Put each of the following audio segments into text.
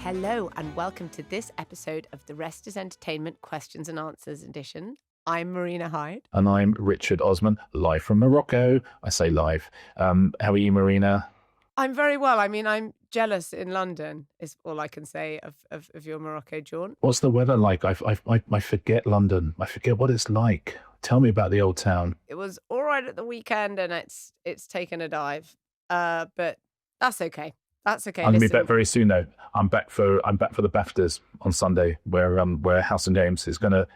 Hello and welcome to this episode of The Rest is Entertainment Questions and Answers edition. I'm Marina Hyde. And I'm Richard Osman, live from Morocco. I say live. How are you, Marina? I'm very well. I mean, I'm jealous in London is all I can say of your Morocco jaunt. What's the weather like? I forget London. I forget what it's like. Tell me about the old town. It was all right at the weekend and it's taken a dive. But that's okay. That's okay. I'm going to be back very soon, though. I'm back for the BAFTAs on Sunday, where House and James is gonna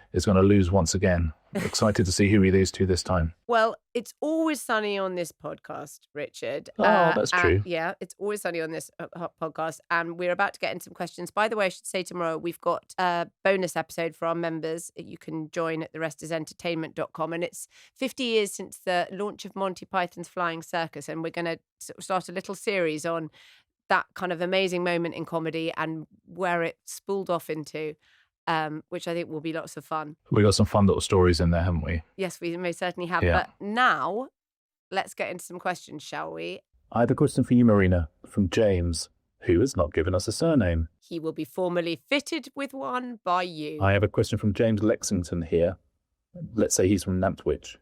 lose once again. Excited to see who he loses to this time. Well, it's always sunny on this podcast, Richard. Oh, that's true. Yeah, it's always sunny on this podcast, and we're about to get into some questions. By the way, I should say tomorrow we've got a bonus episode for our members. You can join at therestisentertainment.com, and it's 50 years since the launch of Monty Python's Flying Circus, and we're going to start a little series on that kind of amazing moment in comedy and where it spooled off into, which I think will be lots of fun. We got some fun little stories in there, haven't we? Yes, we most certainly have. Yeah. But now, let's get into some questions, shall we? I have a question for you, Marina, from James, who has not given us a surname. He will be formally fitted with one by you. I have a question from James Lexington here. Let's say he's from Nantwich.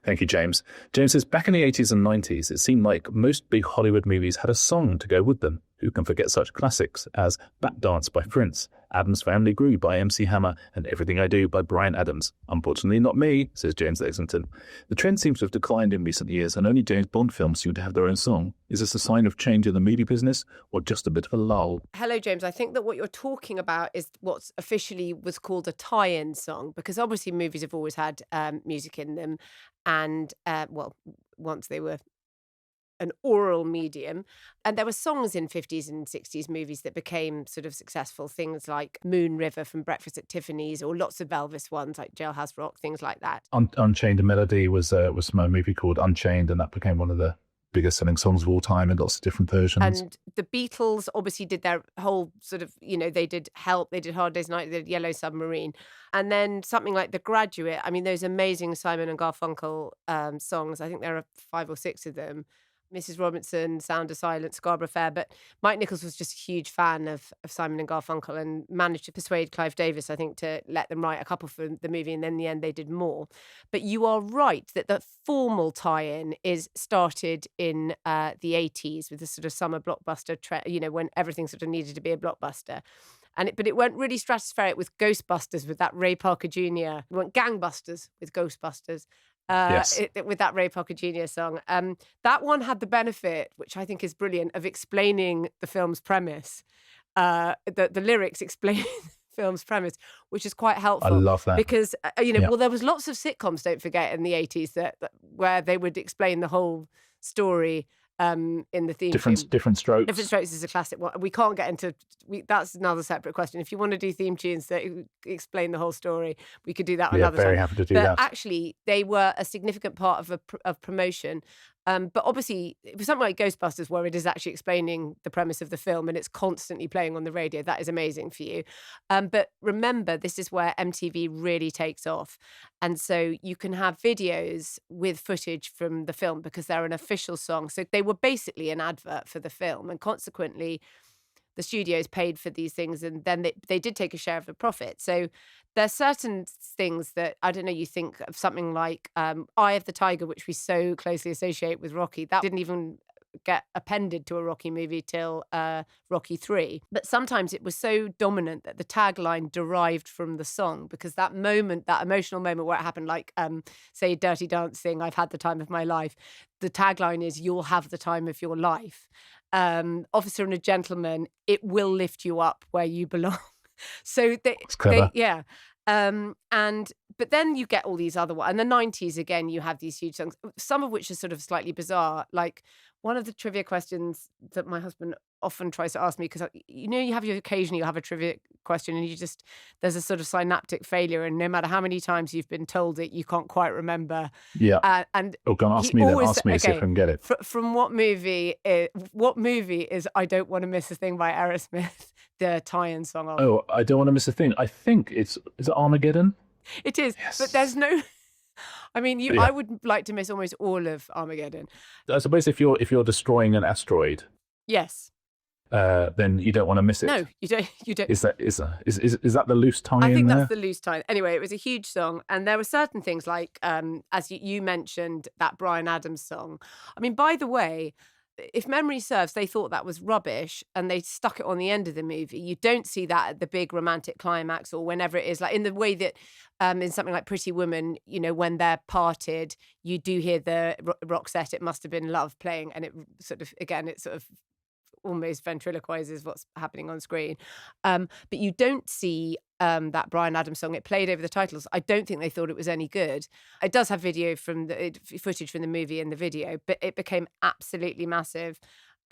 Thank you, James. James says, back in the 80s and 90s, it seemed like most big Hollywood movies had a song to go with them. Who can forget such classics as Bat Dance by Prince, Addams Family Grew by MC Hammer, and Everything I Do by Bryan Adams? Unfortunately, not me, says James Lexington. The trend seems to have declined in recent years, and only James Bond films seem to have their own song. Is this a sign of change in the movie business, or just a bit of a lull? Hello, James. I think that what you're talking about is what's officially was called a tie-in song, because obviously movies have always had music in them, and, once they were an oral medium. And there were songs in 50s and 60s movies that became sort of successful, things like Moon River from Breakfast at Tiffany's, or lots of Elvis ones like Jailhouse Rock, things like that. Unchained, a Melody was from a movie called Unchained, and that became one of the biggest selling songs of all time in lots of different versions. And the Beatles obviously did their whole sort of, they did Help, they did Hard Day's Night, they did Yellow Submarine. And then something like The Graduate, I mean, those amazing Simon and Garfunkel songs, I think there are 5 or 6 of them. Mrs. Robinson, Sound of Silence, Scarborough Fair. But Mike Nichols was just a huge fan of Simon and Garfunkel and managed to persuade Clive Davis, I think, to let them write a couple for the movie. And then in the end, they did more. But you are right that the formal tie-in is started in the 80s with the sort of summer blockbuster, when everything sort of needed to be a blockbuster. But it went really stratospheric with Ghostbusters, with that Ray Parker Jr. It went gangbusters with Ghostbusters. Yes. With that Ray Parker Jr. song. That one had the benefit, which I think is brilliant, of explaining the film's premise. The lyrics explain the film's premise, which is quite helpful. I love that. Because, well, there was lots of sitcoms, don't forget, in the 80s where they would explain the whole story in the theme tune. Different Strokes. Different Strokes is a classic one. We can't get into... that's another separate question. If you want to do theme tunes that explain the whole story, we could do that another time. Yeah, very happy to do that. But actually, they were a significant part of promotion. But obviously, it was something like Ghostbusters, where it is actually explaining the premise of the film and it's constantly playing on the radio. That is amazing for you. But remember, this is where MTV really takes off. And so you can have videos with footage from the film because they're an official song. So they were basically an advert for the film. And consequently, the studios paid for these things, and then they did take a share of the profit. So there's certain things that, I don't know, you think of something like Eye of the Tiger, which we so closely associate with Rocky. That didn't even get appended to a Rocky movie till Rocky 3. But sometimes it was so dominant that the tagline derived from the song, because that moment, that emotional moment where it happened, like, say, Dirty Dancing, I've had the time of my life. The tagline is, you'll have the time of your life. Officer and a Gentleman, it will lift you up where you belong. So That's clever. But then you get all these other ones. And the 90s, again, you have these huge songs, some of which are sort of slightly bizarre. Like one of the trivia questions that my husband often tries to ask me, because occasionally you have a trivia question and there's a sort of synaptic failure, and no matter how many times you've been told it, you can't quite remember. Yeah. Go on, ask me then. Ask me, okay, see if I can get it. From what movie is I Don't Want to Miss a Thing by Aerosmith, the tie-in song of? Oh, I Don't Want to Miss a Thing. I think is it Armageddon? It is, yes. But there's no... I mean, I would like to miss almost all of Armageddon. I suppose if you're destroying an asteroid. Yes. then you don't want to miss it. No, you don't. You don't. Is that the loose tie I in think there? that's the loose tie. Anyway, it was a huge song, and there were certain things like, as you mentioned, that Bryan Adams song. I mean, by the way, if memory serves, they thought that was rubbish, and they stuck it on the end of the movie. You don't see that at the big romantic climax or whenever it is, like in the way that in something like Pretty Woman, when they're parted, you do hear the Roxette, It Must Have Been Love playing, and it sort of almost ventriloquizes what's happening on screen. But you don't see that Bryan Adams song. It played over the titles. I don't think they thought it was any good. It does have footage from the movie in the video, but it became absolutely massive.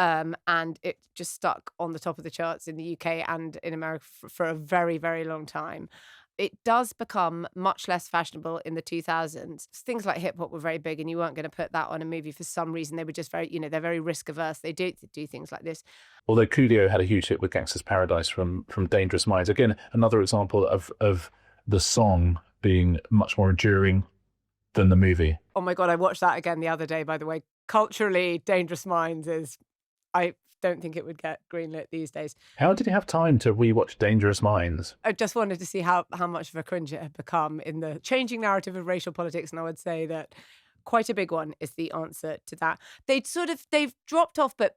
And it just stuck on the top of the charts in the UK and in America for a very, very long time. It does become much less fashionable in the 2000s. Things like hip hop were very big, and you weren't going to put that on a movie for some reason. They were just very, they're very risk averse. They do things like this. Although Coolio had a huge hit with Gangsta's Paradise from Dangerous Minds. Again, another example of the song being much more enduring than the movie. Oh my God, I watched that again the other day, by the way. Culturally, Dangerous Minds I don't think it would get greenlit these days. How did you have time to rewatch Dangerous Minds? I just wanted to see how much of a cringe it had become in the changing narrative of racial politics, and I would say that quite a big one is the answer to that. They've dropped off, but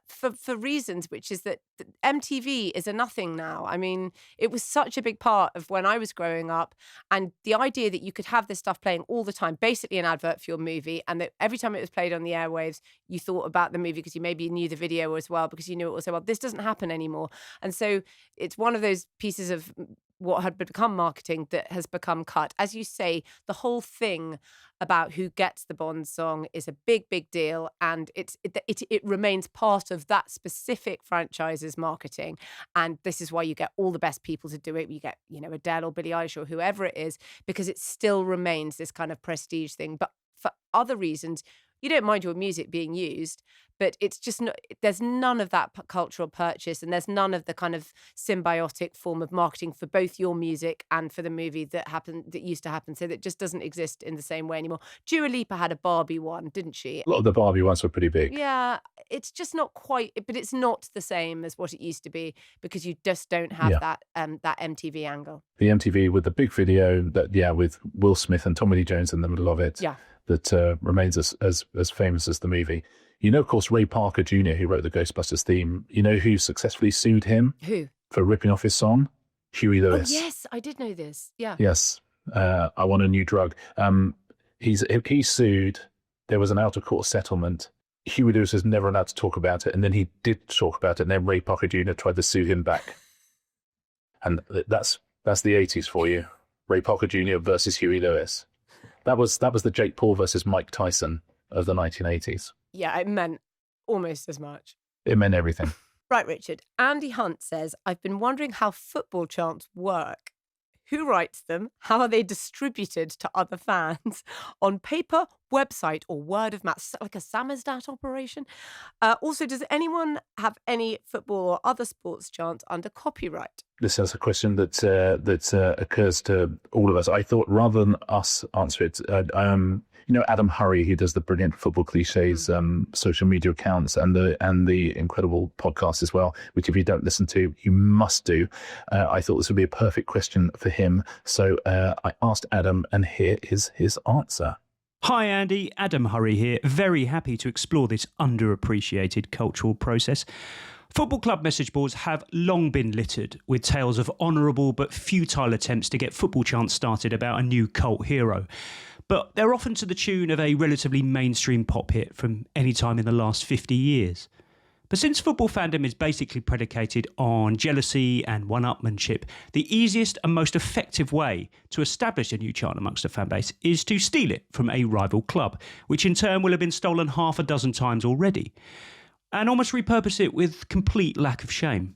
for reasons, which is that MTV is a nothing now. I mean, it was such a big part of when I was growing up, and the idea that you could have this stuff playing all the time, basically an advert for your movie, and that every time it was played on the airwaves, you thought about the movie because you maybe knew the video as well, because you knew it was so well. This doesn't happen anymore. And so it's one of those pieces of what had become marketing that has become cut. As you say, the whole thing about who gets the Bond song is a big, big deal, and it remains part of that specific franchise's marketing. And this is why you get all the best people to do it. You get, Adele or Billie Eilish or whoever it is, because it still remains this kind of prestige thing. But for other reasons, you don't mind your music being used, but it's just there's none of that cultural purchase, and there's none of the kind of symbiotic form of marketing for both your music and for the movie that used to happen. So that just doesn't exist in the same way anymore. Dua Lipa had a Barbie one, didn't she? A lot of the Barbie ones were pretty big. Yeah, it's just not quite, but it's not the same as what it used to be, because you just don't have that MTV angle. The MTV with the big video with Will Smith and Tommy Lee Jones in the middle of it. Yeah. That remains as famous as the movie. Of course, Ray Parker Jr., who wrote the Ghostbusters theme, who successfully sued him? Who? For ripping off his song? Huey Lewis. Oh, yes, I did know this. Yeah. Yes. I Want a New Drug. He sued. There was an out-of-court settlement. Huey Lewis was never allowed to talk about it, and then he did talk about it, and then Ray Parker Jr. tried to sue him back. And that's the 80s for you. Ray Parker Jr. versus Huey Lewis. That was the Jake Paul versus Mike Tyson of the 1980s. Yeah, it meant almost as much. It meant everything. Right, Richard. Andy Hunt says, I've been wondering how football chants work. Who writes them? How are they distributed to other fans? On paper, website, or word of mouth? Like a samizdat operation? Also, does anyone have any football or other sports chants under copyright? This is a question that occurs to all of us. I thought rather than us answer it, Adam Hurrey, who does the brilliant Football Cliches social media accounts and the incredible podcast as well, which if you don't listen to, you must do. I thought this would be a perfect question for him. So I asked Adam, and here is his answer. Hi Andy, Adam Hurrey here. Very happy to explore this underappreciated cultural process. Football club message boards have long been littered with tales of honourable but futile attempts to get football chants started about a new cult hero. But they're often to the tune of a relatively mainstream pop hit from any time in the last 50 years. But since football fandom is basically predicated on jealousy and one-upmanship, the easiest and most effective way to establish a new chant amongst a fan base is to steal it from a rival club, which in turn will have been stolen half a dozen times already, and almost repurpose it with complete lack of shame.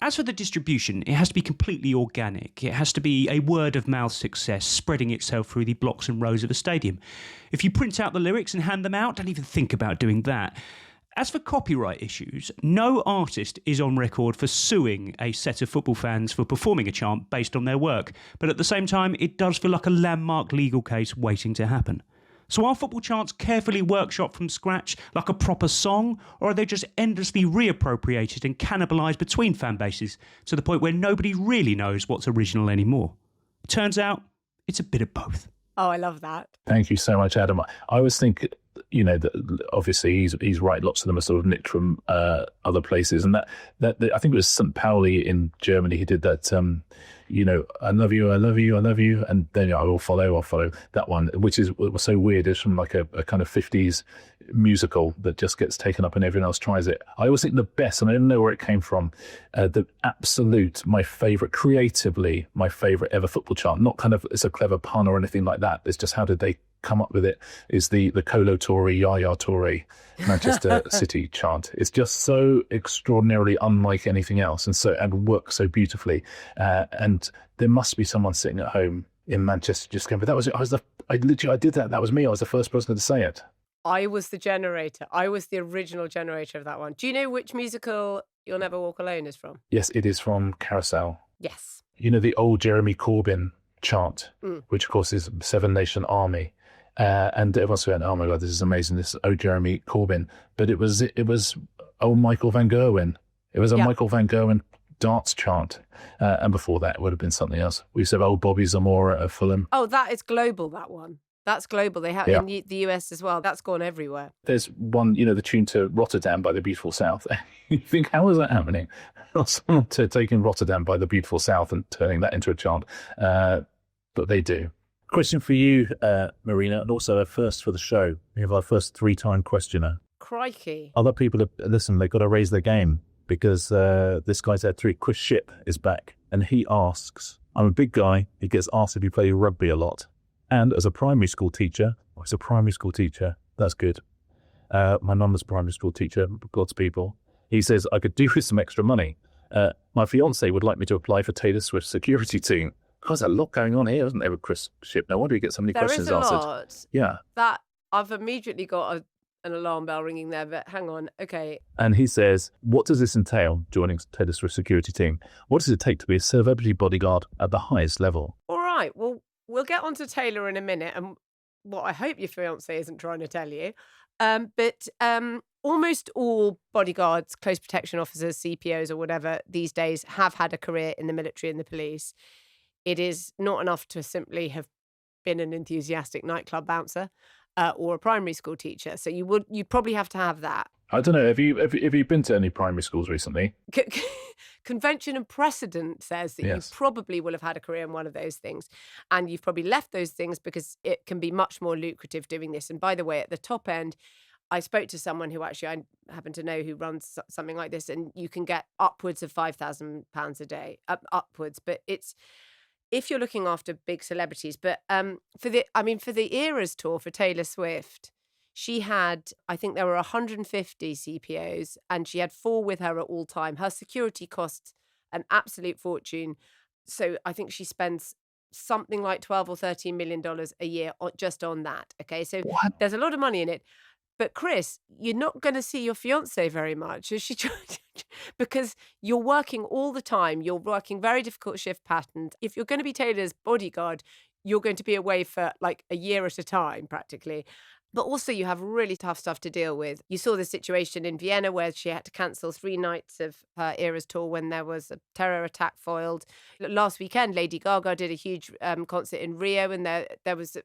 As for the distribution, it has to be completely organic. It has to be a word-of-mouth success, spreading itself through the blocks and rows of a stadium. If you print out the lyrics and hand them out, don't even think about doing that. As for copyright issues, no artist is on record for suing a set of football fans for performing a chant based on their work, but at the same time, it does feel like a landmark legal case waiting to happen. So are football chants carefully workshopped from scratch like a proper song, or are they just endlessly reappropriated and cannibalised between fan bases to the point where nobody really knows what's original anymore? Turns out it's a bit of both. Oh, I love that. Thank you so much, Adam. I always think, that obviously he's right. Lots of them are sort of nicked from other places, and that I think it was St. Pauli in Germany who did that. I love you, I love you, I love you, and then I'll follow that one, which was so weird. It's from like a kind of 50s musical that just gets taken up and everyone else tries it. I always think the best, and I don't know where it came from, the absolute, my favourite, creatively, my favourite ever football chant, not kind of it's a clever pun or anything like that. It's just how did they come up with it, is the Colo Tory, Yaya Tory Manchester City chant. It's just so extraordinarily unlike anything else and works so beautifully. And there must be someone sitting at home in Manchester just going, but that was it. I did that. That was me. I was the first person to say it. I was the generator. I was the original generator of that one. Do you know which musical You'll Never Walk Alone is from? Yes, it is from Carousel. Yes. The old Jeremy Corbyn chant, which of course is Seven Nation Army. And everyone's saying, oh my God, this is amazing. This is Jeremy Corbyn. But it was Michael Van Gerwen. It was a Michael Van Gerwen darts chant. And before that, it would have been something else. We said, Bobby Zamora at Fulham. Oh, that is global, that one. That's global. They have in the US as well. That's gone everywhere. There's one, the tune to Rotterdam by the Beautiful South. You think, how is that happening? Someone taking Rotterdam by the Beautiful South and turning that into a chant. But they do. Question for you, Marina, and also a first for the show. We have our first 3-time questioner. Crikey. Other people, they've got to raise their game because this guy's had 3. Chris Shipp is back, and he asks, I'm a big guy. He gets asked if he plays rugby a lot. And as a primary school teacher, he's a primary school teacher. That's good. My mum was a primary school teacher, God's people. He says, I could do with some extra money. My fiance would like me to apply for Taylor Swift's security team. There's a lot going on here, isn't there, with Chris Shipp? No wonder he gets so many questions answered. There is a lot. Yeah. That I've immediately got an alarm bell ringing there, but hang on. Okay. And he says, what does this entail, joining Taylor Swift's security team? What does it take to be a celebrity bodyguard at the highest level? All right. Well, we'll get on to Taylor in a minute, and what I hope your fiancé isn't trying to tell you. But almost all bodyguards, close protection officers, CPOs or whatever these days have had a career in the military and the police. It is not enough to simply have been an enthusiastic nightclub bouncer or a primary school teacher. So you'd probably have to have that. I don't know. Have you been to any primary schools recently? Convention and precedent says that you probably will have had a career in one of those things. And you've probably left those things because it can be much more lucrative doing this. And by the way, at the top end, I spoke to someone who actually I happen to know who runs something like this, and you can get upwards of £5,000 a day, upwards. But it's, if you're looking after big celebrities, but for the Eras tour for Taylor Swift, she had, I think there were 150 CPOs, and she had 4 with her at all time. Her security costs an absolute fortune. So I think she spends something like $12 or $13 million a year just on that. Okay, so there's a lot of money in it. But Chris, you're not going to see your fiancée very much, is she? Because you're working all the time. You're working very difficult shift patterns. If you're going to be Taylor's bodyguard, you're going to be away for like a year at a time, practically. But also you have really tough stuff to deal with. You saw the situation in Vienna where she had to cancel 3 nights of her Eras tour when there was a terror attack foiled. Last weekend, Lady Gaga did a huge concert in Rio, and there was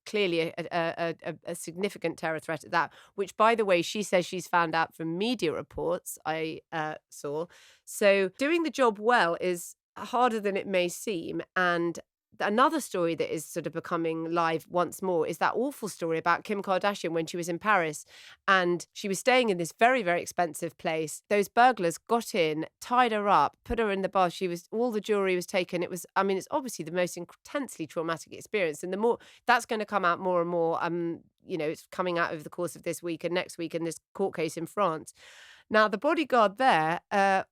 clearly a significant terror threat at that, which, by the way, she says she's found out from media reports I saw. So doing the job well is harder than it may seem. And another story that is sort of becoming live once more is that awful story about Kim Kardashian when she was in Paris and she was staying in this very, very expensive place. Those burglars got in, tied her up, put her in the bath. All the jewelry was taken. It's obviously the most intensely traumatic experience. And the more that's going to come out more and more, it's coming out over the course of this week and next week in this court case in France. Now, the bodyguard there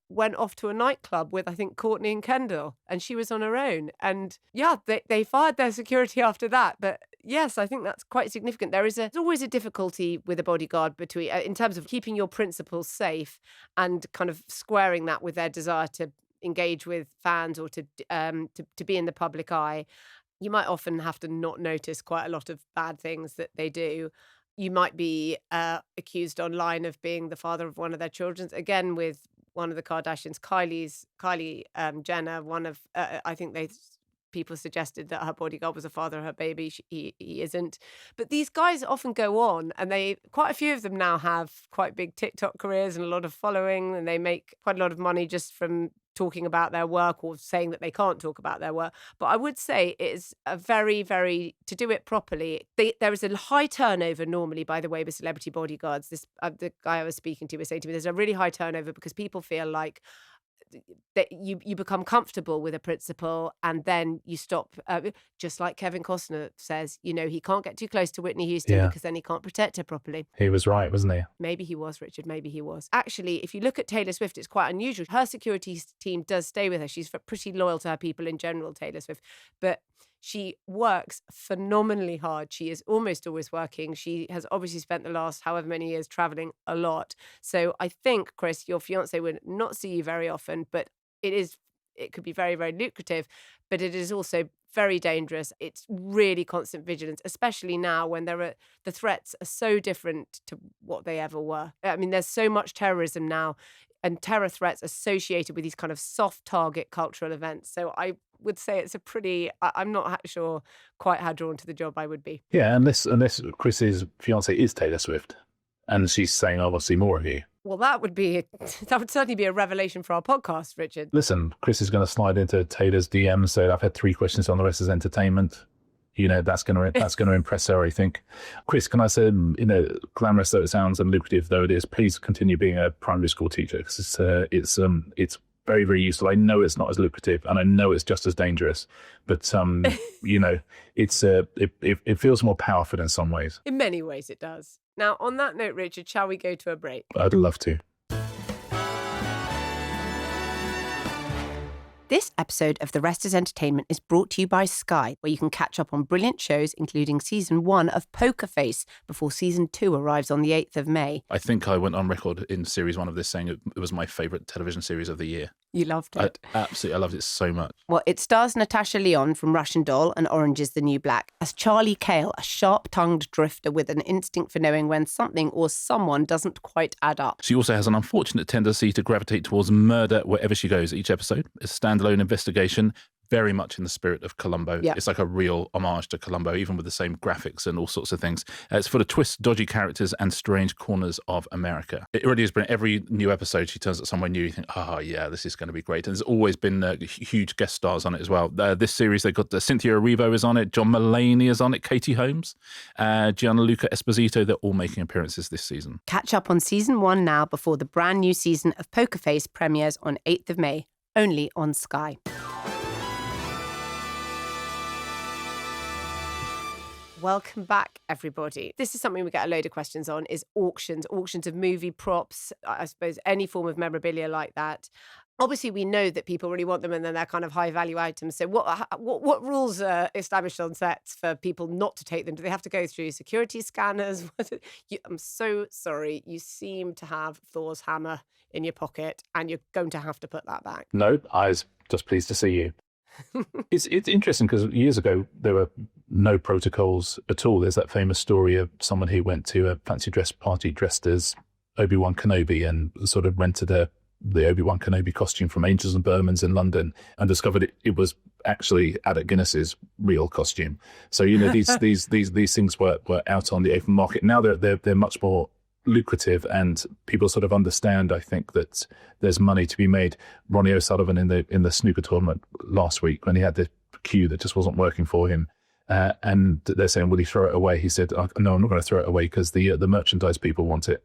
went off to a nightclub with, I think, Courtney and Kendall, and she was on her own. And yeah, they fired their security after that. But yes, I think that's quite significant. There's always a difficulty with a bodyguard between in terms of keeping your principals safe and kind of squaring that with their desire to engage with fans or to be in the public eye. you might often have to not notice quite a lot of bad things that they do. You might be accused online of being the father of one of their children. Again, with one of the Kardashians, Kylie Jenner, I think people suggested that her bodyguard was the father of her baby. He isn't. But these guys often go on, and quite a few of them now have quite big TikTok careers and a lot of following, and they make quite a lot of money just from talking about their work or saying that they can't talk about their work. But I would say it is a very, very, to do it properly, there is a high turnover normally, by the way, with celebrity bodyguards. The guy I was speaking to was saying to me, there's a really high turnover because people feel like that you become comfortable with a principle and then you stop, just like Kevin Costner says, he can't get too close to Whitney Houston because then he can't protect her properly. He was right, wasn't he? Maybe he was, Richard, maybe he was. Actually, if you look at Taylor Swift, it's quite unusual. Her security team does stay with her. She's pretty loyal to her people in general, Taylor Swift, but she works phenomenally hard. She is almost always working. She has obviously spent the last however many years traveling a lot. So I think, Chris, your fiance would not see you very often, but it could be very, very lucrative, but it is also very dangerous. It's really constant vigilance, especially now when the threats are so different to what they ever were. I mean, there's so much terrorism now and terror threats associated with these kind of soft target cultural events. So I would say it's I'm not sure quite how drawn to the job I would be. Yeah, unless Chris's fiance is Taylor Swift and she's saying, I will see more of you. Well, that would certainly be a revelation for our podcast, Richard. Listen, Chris is going to slide into Taylor's DMs, so I've had 3 questions on the rest is entertainment. That's going to impress her, I think. Chris, can I say, glamorous though it sounds and lucrative though it is, please continue being a primary school teacher because it's very, very useful. I know it's not as lucrative and I know it's just as dangerous, but it feels more powerful in some ways. In many ways it does. Now, on that note, Richard, shall we go to a break? I'd love to. This episode of The Rest is Entertainment is brought to you by Sky, where you can catch up on brilliant shows, including Season 1 of Poker Face, before Season 2 arrives on the 8th of May. I think I went on record in Series 1 of this saying it was my favourite television series of the year. You loved it. I loved it so much. Well, it stars Natasha Lyonne from Russian Doll and Orange is the New Black as Charlie Cale, a sharp-tongued drifter with an instinct for knowing when something or someone doesn't quite add up. She also has an unfortunate tendency to gravitate towards murder wherever she goes. Each episode is a standalone investigation, very much in the spirit of Columbo. Yep. It's like a real homage to Columbo, even with the same graphics and all sorts of things. It's full of twists, dodgy characters, and strange corners of America. It really is brilliant. Every new episode, she turns up somewhere new. You think, oh, yeah, this is going to be great. And there's always been huge guest stars on it as well. This series, they've got Cynthia Erivo is on it, John Mulaney is on it, Katie Holmes, Gianluca Esposito. They're all making appearances this season. Catch up on Season 1 now before the brand new season of Poker Face premieres on 8th of May, only on Sky. Welcome back, everybody. This is something we get a load of questions on, is auctions of movie props, I suppose any form of memorabilia like that. Obviously, we know that people really want them and then they're kind of high-value items. So what rules are established on sets for people not to take them? Do they have to go through security scanners? I'm so sorry. You seem to have Thor's hammer in your pocket and you're going to have to put that back. No, I was just pleased to see you. It's interesting because years ago there were no protocols at all. There's that famous story of someone who went to a fancy dress party dressed as Obi-Wan Kenobi and sort of rented the Obi-Wan Kenobi costume from Angels and Burmans in London and discovered it was actually Alec Guinness's real costume. So these things were out on the open market. Now they're much more lucrative and people sort of understand, I think, that there's money to be made. Ronnie O'Sullivan in the snooker tournament last week when he had the cue that just wasn't working for him and they're saying, will he throw it away? He said, no, I'm not going to throw it away because the merchandise people want it.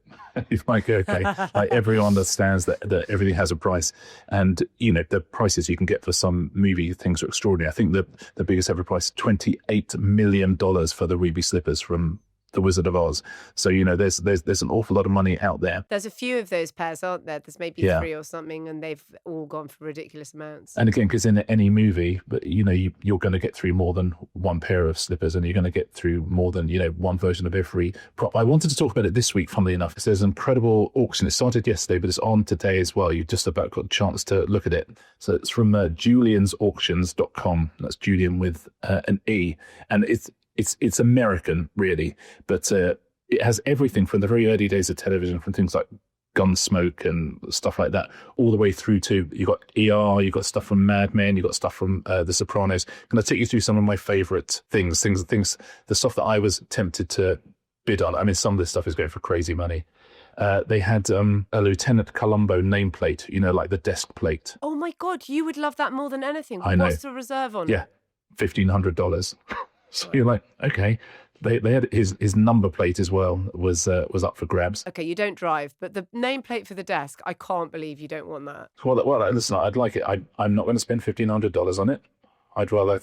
It's like, okay, like everyone understands that everything has a price and the prices you can get for some movie things are extraordinary. I think the biggest ever price, $28 million for the Ruby slippers from The Wizard of Oz. So, there's an awful lot of money out there. There's a few of those pairs, aren't there? There's maybe 3 or something, and they've all gone for ridiculous amounts. And again, because in any movie, but you're going to get through more than one pair of slippers, and you're going to get through more than one version of every prop. I wanted to talk about it this week, funnily enough. There's an incredible auction. It started yesterday, but it's on today as well. You've just about got a chance to look at it. So it's from juliansauctions.com. That's Julian with an E, and it's American, really, but it has everything from the very early days of television, from things like Gunsmoke and stuff like that, all the way through to, you've got ER, you've got stuff from Mad Men, you've got stuff from The Sopranos. Can I take you through some of my favourite things, the stuff that I was tempted to bid on? I mean, some of this stuff is going for crazy money. They had a Lieutenant Columbo nameplate, like the desk plate. Oh my God, you would love that more than anything. I know. What's the reserve on it? Yeah, $1,500. So you're like, okay. They had his number plate as well was up for grabs. Okay, you don't drive, but the nameplate for the desk, I can't believe you don't want that. Well, listen, I'd like it. I'm not going to spend $1,500 on it. I'd rather,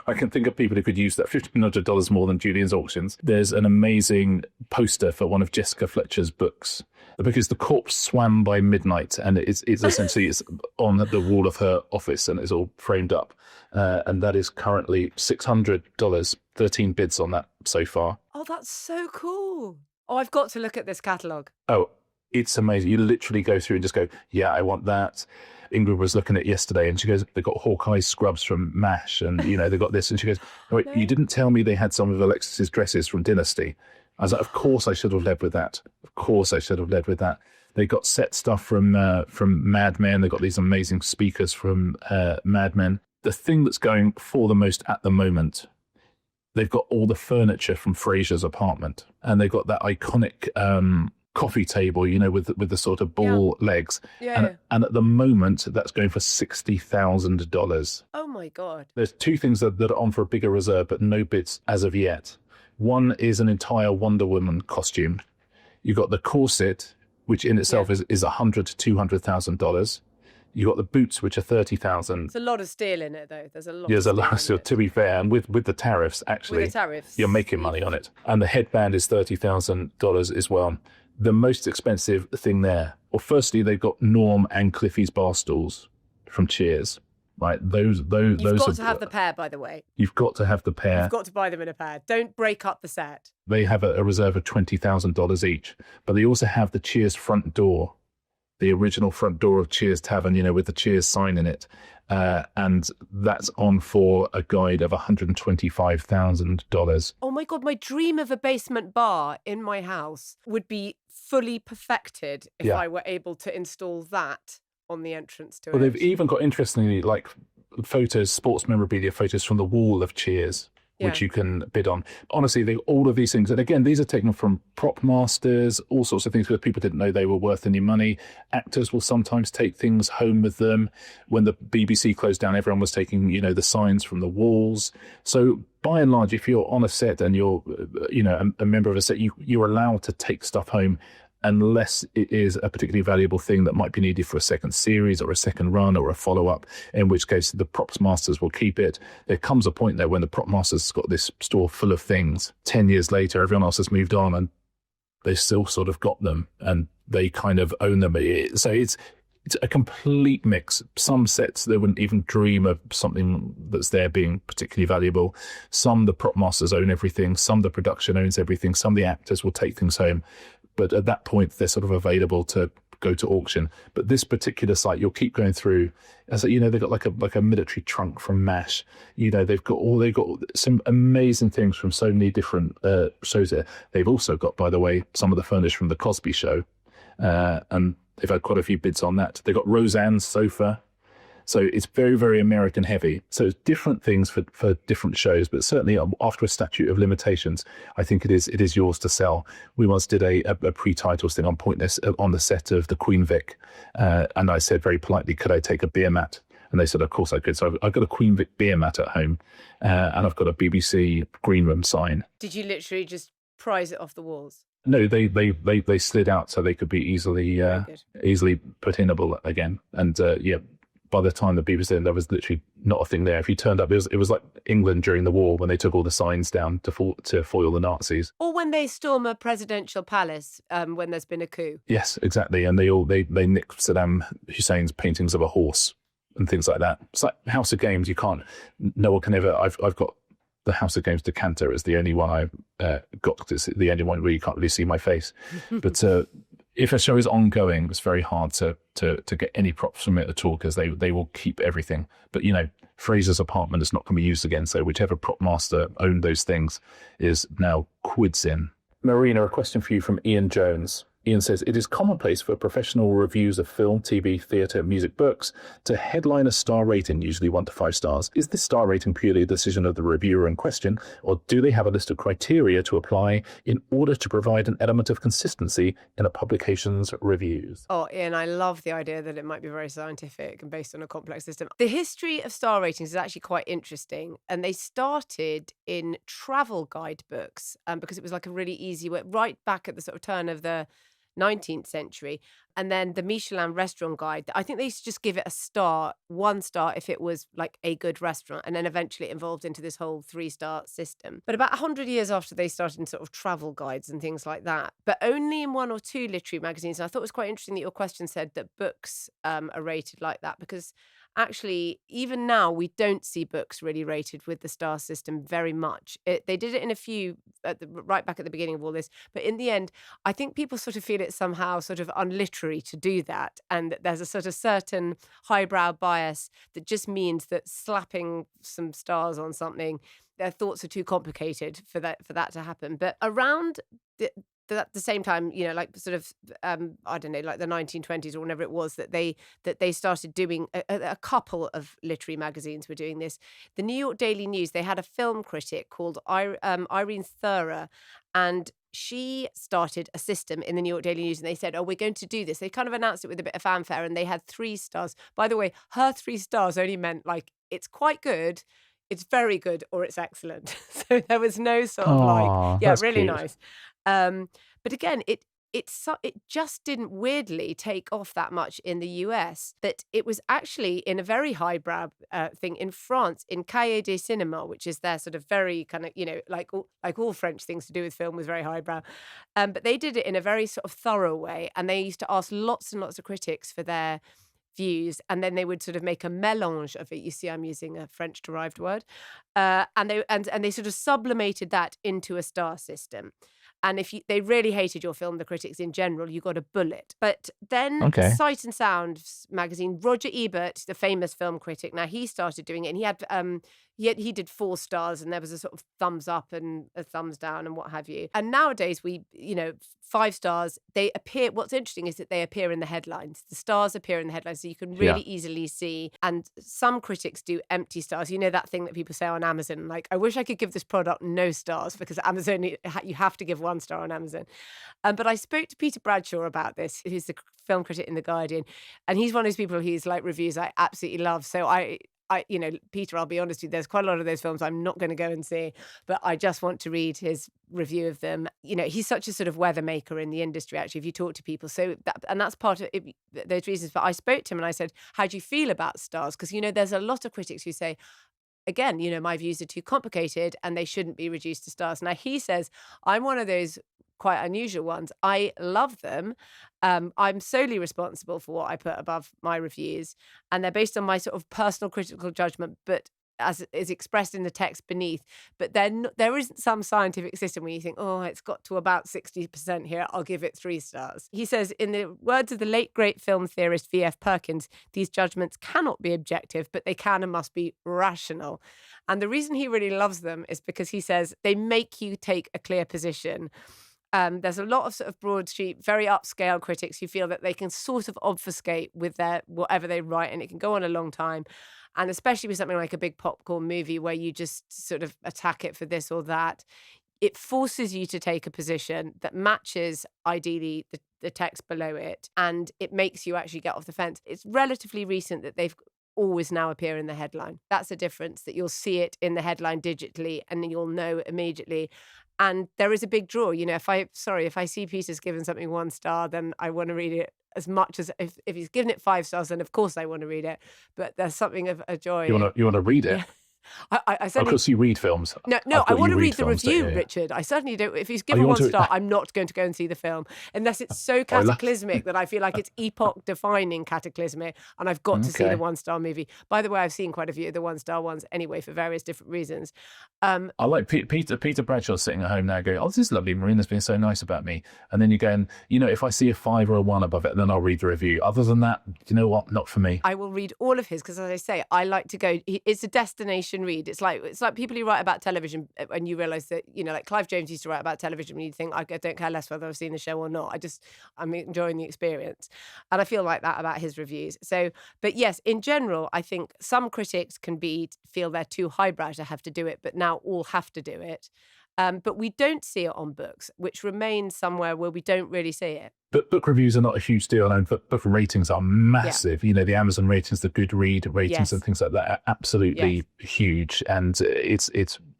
I can think of people who could use that $1,500 more than Julian's Auctions. There's an amazing poster for one of Jessica Fletcher's books. The book is The Corpse Swam by Midnight, and it's essentially it's on the wall of her office, and it's all framed up. And that is currently $600, 13 bids on that so far. Oh, that's so cool. Oh, I've got to look at this catalogue. Oh, it's amazing. You literally go through and just go, yeah, I want that. Ingrid was looking at it yesterday, and she goes, they got Hawkeye scrubs from MASH, and they got this, and she goes, oh, wait, you didn't tell me they had some of Alexis's dresses from Dynasty. I was like, of course I should have led with that. They got set stuff from Mad Men. They got these amazing speakers from Mad Men. The thing that's going for the most at the moment, they've got all the furniture from Frasier's apartment, and they've got that iconic coffee table, with the sort of ball legs. Yeah. And at the moment, that's going for $60,000. Oh my God. There's two things that are on for a bigger reserve, but no bids as of yet. One is an entire Wonder Woman costume. You've got the corset, which in itself is $100,000 to $200,000. You got the boots, which are $30,000. There's a lot of steel in it, though. There's a lot of steel, to be fair. And with the tariffs, actually, you're making money on it. And the headband is $30,000 as well. The most expensive thing there, well, firstly, they've got Norm and Cliffy's bar stools from Cheers. Right, those. You've got to have the pair, by the way. You've got to have the pair. You've got to buy them in a pair. Don't break up the set. They have a reserve of $20,000 each, but they also have the Cheers front door, the original front door of Cheers Tavern, with the Cheers sign in it, and that's on for a guide of $125,000. Oh my God, my dream of a basement bar in my house would be fully perfected if I were able to install that on the entrance to it. Well, they've even got, interestingly, like photos, sports memorabilia photos from the wall of Cheers, which you can bid on. Honestly, all of these things, and again, these are taken from prop masters, all sorts of things where people didn't know they were worth any money. Actors will sometimes take things home with them. When the BBC closed down, everyone was taking, the signs from the walls. So by and large, if you're on a set and you're, a member of a set, you're allowed to take stuff home, unless it is a particularly valuable thing that might be needed for a second series or a second run or a follow-up, in which case the props masters will keep it. There comes a point there when the prop masters got this store full of things. 10 years later, everyone else has moved on and they still sort of got them and they kind of own them. So it's a complete mix. Some sets, they wouldn't even dream of something that's there being particularly valuable. Some, the prop masters own everything. Some, the production owns everything. Some, the actors will take things home. But at that point, they're sort of available to go to auction. But this particular site, you'll keep going through. As they've got like a military trunk from MASH. They've got some amazing things from so many different shows there. They've also got, by the way, some of the furniture from the Cosby Show, and they've had quite a few bids on that. They've got Roseanne's sofa. So it's very, very American heavy. So it's different things for different shows, but certainly after a statute of limitations, I think it is yours to sell. We once did a pre-titles thing on Pointless on the set of the Queen Vic, and I said very politely, could I take a beer mat? And they said, of course I could. So I've got a Queen Vic beer mat at home, and I've got a BBC Green Room sign. Did you literally just prise it off the walls? No, they slid out so they could be easily put inable again. And by the time the beat was in, there was literally not a thing there. If you turned up, it was like England during the war when they took all the signs down to foil the Nazis. Or when they storm a presidential palace when there's been a coup. Yes, exactly. And they nick Saddam Hussein's paintings of a horse and things like that. It's like House of Games. No one can ever. I've got the House of Games decanter. It's the only one I've got. It's the only one where you can't really see my face. But if a show is ongoing, it's very hard to get any props from it at all, because they will keep everything. But Fraser's apartment is not going to be used again, so whichever prop master owned those things is now quids in. Marina, a question for you from Ian Jones. Ian says, it is commonplace for professional reviews of film, TV, theatre, music, books to headline a star rating, usually 1 to 5 stars. Is this star rating purely a decision of the reviewer in question, or do they have a list of criteria to apply in order to provide an element of consistency in a publication's reviews? Oh, Ian, I love the idea that it might be very scientific and based on a complex system. The history of star ratings is actually quite interesting, and they started in travel guidebooks because it was like a really easy way, right back at the sort of turn of the 19th century. And then the Michelin restaurant guide, I think they used to just give it a star, 1 star if it was like a good restaurant, and then eventually it evolved into this whole 3-star system. But about 100 years after, they started in sort of travel guides and things like that, but only in 1 or 2 literary magazines. And I thought it was quite interesting that your question said that books are rated like that, because actually, even now, we don't see books really rated with the star system very much. They did it in a few, right back at the beginning of all this. But in the end, I think people sort of feel it's somehow sort of unliterary to do that. And that there's a sort of certain highbrow bias that just means that slapping some stars on something, their thoughts are too complicated for that to happen. But around at the same time, like sort of, I don't know, like the 1920s or whenever it was that they started doing, a couple of literary magazines were doing this. The New York Daily News, they had a film critic called Irene Thurer, and she started a system in the New York Daily News, and they said, oh, we're going to do this. They kind of announced it with a bit of fanfare, and they had 3 stars. By the way, her 3 stars only meant like, it's quite good, it's very good, or it's excellent. So there was no sort of really cute. nice. But again, it just didn't weirdly take off that much in the US. That it was actually in a very highbrow thing in France, in Cahiers des Cinémas, which is their sort of very kind of, like all French things to do with film was very highbrow. But they did it in a very sort of thorough way, and they used to ask lots and lots of critics for their views, and then they would sort of make a mélange of it. You see, I'm using a French derived word, and they sort of sublimated that into a star system. And if they really hated your film, the critics in general, you got a bullet. But then Sight and Sound magazine, Roger Ebert, the famous film critic, now he started doing it, and he did 4 stars, and there was a sort of thumbs up and a thumbs down and what have you. And nowadays 5 stars, they appear, what's interesting is that they appear in the headlines. The stars appear in the headlines, so you can really easily see. And some critics do empty stars. That thing that people say on Amazon, like, I wish I could give this product no stars, because Amazon, you have to give 1 star on Amazon. But I spoke to Peter Bradshaw about this, who's the film critic in The Guardian, and he's one of those people whose like reviews I absolutely love. So I Peter, I'll be honest with you, there's quite a lot of those films I'm not going to go and see, but I just want to read his review of them. He's such a sort of weather maker in the industry, actually, if you talk to people. So that's part of it, those reasons. But I spoke to him and I said, how do you feel about stars? Because, there's a lot of critics who say, again, my views are too complicated and they shouldn't be reduced to stars. Now, he says, I'm one of those quite unusual ones. I love them. I'm solely responsible for what I put above my reviews, and they're based on my sort of personal critical judgment, but as is expressed in the text beneath. But then there isn't some scientific system where you think, oh, it's got to about 60% here, I'll give it 3 stars. He says, in the words of the late great film theorist V.F. Perkins, these judgments cannot be objective, but they can and must be rational. And the reason he really loves them is because he says they make you take a clear position. There's a lot of sort of broadsheet, very upscale critics who feel that they can sort of obfuscate with their whatever they write, and it can go on a long time. And especially with something like a big popcorn movie where you just sort of attack it for this or that, it forces you to take a position that matches, ideally, the text below it, and it makes you actually get off the fence. It's relatively recent that they've always now appear in the headline. That's the difference, that you'll see it in the headline digitally and you'll know immediately. And there is a big draw. You know, if I see Peter's given something 1 star, then I want to read it as much as if he's given it 5 stars, then of course I want to read it. But there's something of a joy. You want to read it? Yeah. I Of certainly, course, you read films. no, I I thought want you to read the films, review, yeah. Richard. I certainly don't. If he's given you 1 want to- star, I'm not going to go and see the film unless it's so cataclysmic that I feel like it's epoch-defining cataclysmic, and I've got to see the 1-star movie. By the way, I've seen quite a few of the 1-star ones anyway for various different reasons. I like Peter Bradshaw sitting at home now going, oh, this is lovely. Marina's been so nice about me. And then you're going, you know, if I see a 5 or a 1 above it, then I'll read the review. Other than that, you know what? Not for me. I will read all of his because, as I say, I like to go. It's a destination read. It's like people who write about television, and you realise that, you know, like Clive James used to write about television, and you think, I don't care less whether I've seen the show or not. I'm enjoying the experience, and I feel like that about his reviews. So, but yes, in general, I think some critics can feel they're too highbrow to have to do it, but now all have to do it. But we don't see it on books, which remains somewhere where we don't really see it. But book reviews are not a huge deal. I know book ratings are massive. Yeah. You know, the Amazon ratings, the Goodread ratings and things like that are absolutely huge. And it's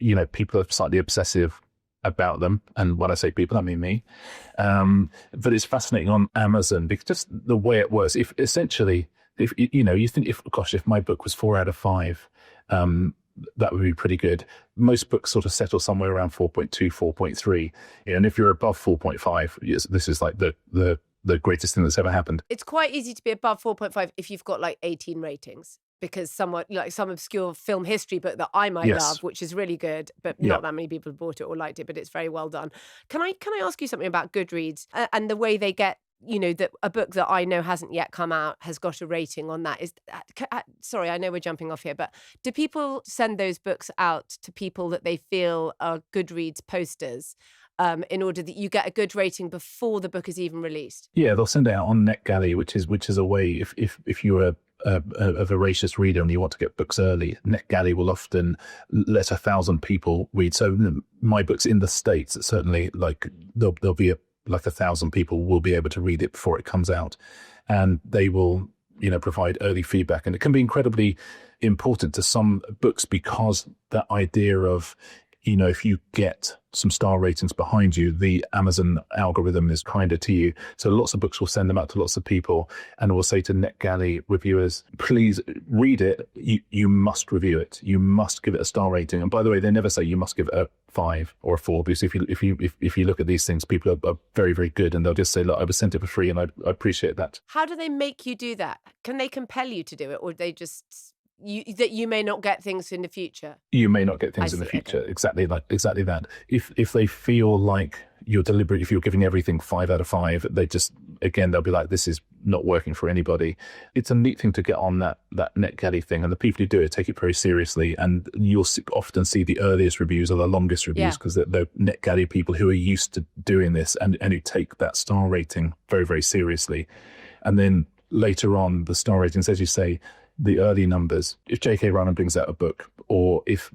you know, people are slightly obsessive about them. And when I say people, I mean me. But it's fascinating on Amazon because just the way it works. If you know, you think if my book was 4 out of 5, that would be pretty good. Most books sort of settle somewhere around 4.2, 4.3. And if you're above 4.5, this is like the greatest thing that's ever happened. It's quite easy to be above 4.5 if you've got like 18 ratings, because somewhat like some obscure film history book that I might love, which is really good, but not that many people have bought it or liked it, but it's very well done. Can I ask you something about Goodreads and the way they get, you know, that a book that I know hasn't yet come out has got a rating on that? Sorry, I know we're jumping off here, but do people send those books out to people that they feel are Goodreads posters in order that you get a good rating before the book is even released? Yeah, they'll send it out on NetGalley, which is a way if you're a voracious reader and you want to get books early, NetGalley will often let 1,000 people read. So my books in the States, certainly, like there'll be 1,000 people will be able to read it before it comes out, and they will, you know, provide early feedback. And it can be incredibly important to some books because that idea of, you know, if you get some star ratings behind you, the Amazon algorithm is kinder to you. So lots of books will send them out to lots of people and will say to NetGalley reviewers, please read it. You must review it. You must give it a star rating. And by the way, they never say you must give it a 5 or a 4, because if you look at these things, people are very, very good, and they'll just say, look, I was sent it for free and I appreciate that. How do they make you do that? Can they compel you to do it, or they just... that you may not get things in the future? You may not get things in the future. Okay. Exactly that. If they feel like you're deliberate, if you're giving everything 5 out of 5, they'll be like, this is not working for anybody. It's a neat thing to get on that NetGalley thing, and the people who do it take it very seriously, and you'll often see the earliest reviews or the longest reviews because they're NetGalley people who are used to doing this and who take that star rating very, very seriously. And then later on, the star ratings, as you say, the early numbers, if J.K. Rowling brings out a book, or if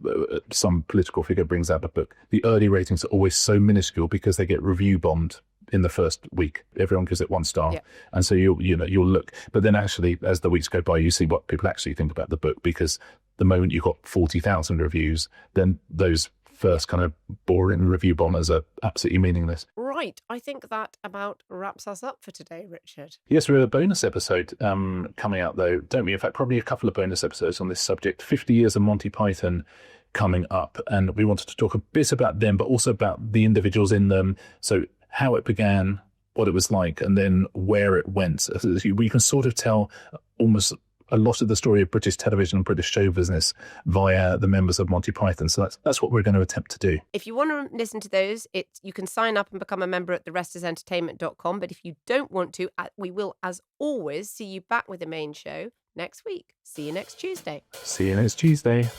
some political figure brings out a book, the early ratings are always so minuscule because they get review bombed in the first week. Everyone gives it 1 star. Yeah. And so you'll look. But then actually, as the weeks go by, you see what people actually think about the book, because the moment you've got 40,000 reviews, then those first kind of boring review bombers are absolutely meaningless. Right. I think that about wraps us up for today, Richard. Yes, we have a bonus episode coming out, though, don't we? In fact, probably a couple of bonus episodes on this subject. 50 years of Monty Python coming up, and we wanted to talk a bit about them, but also about the individuals in them. So how it began, what it was like, and then where it went. We can sort of tell almost a lot of the story of British television and British show business via the members of Monty Python. So that's what we're going to attempt to do. If you want to listen to those, you can sign up and become a member at therestisentertainment.com. But if you don't want to, we will, as always, see you back with the main show next week. See you next Tuesday. See you next Tuesday.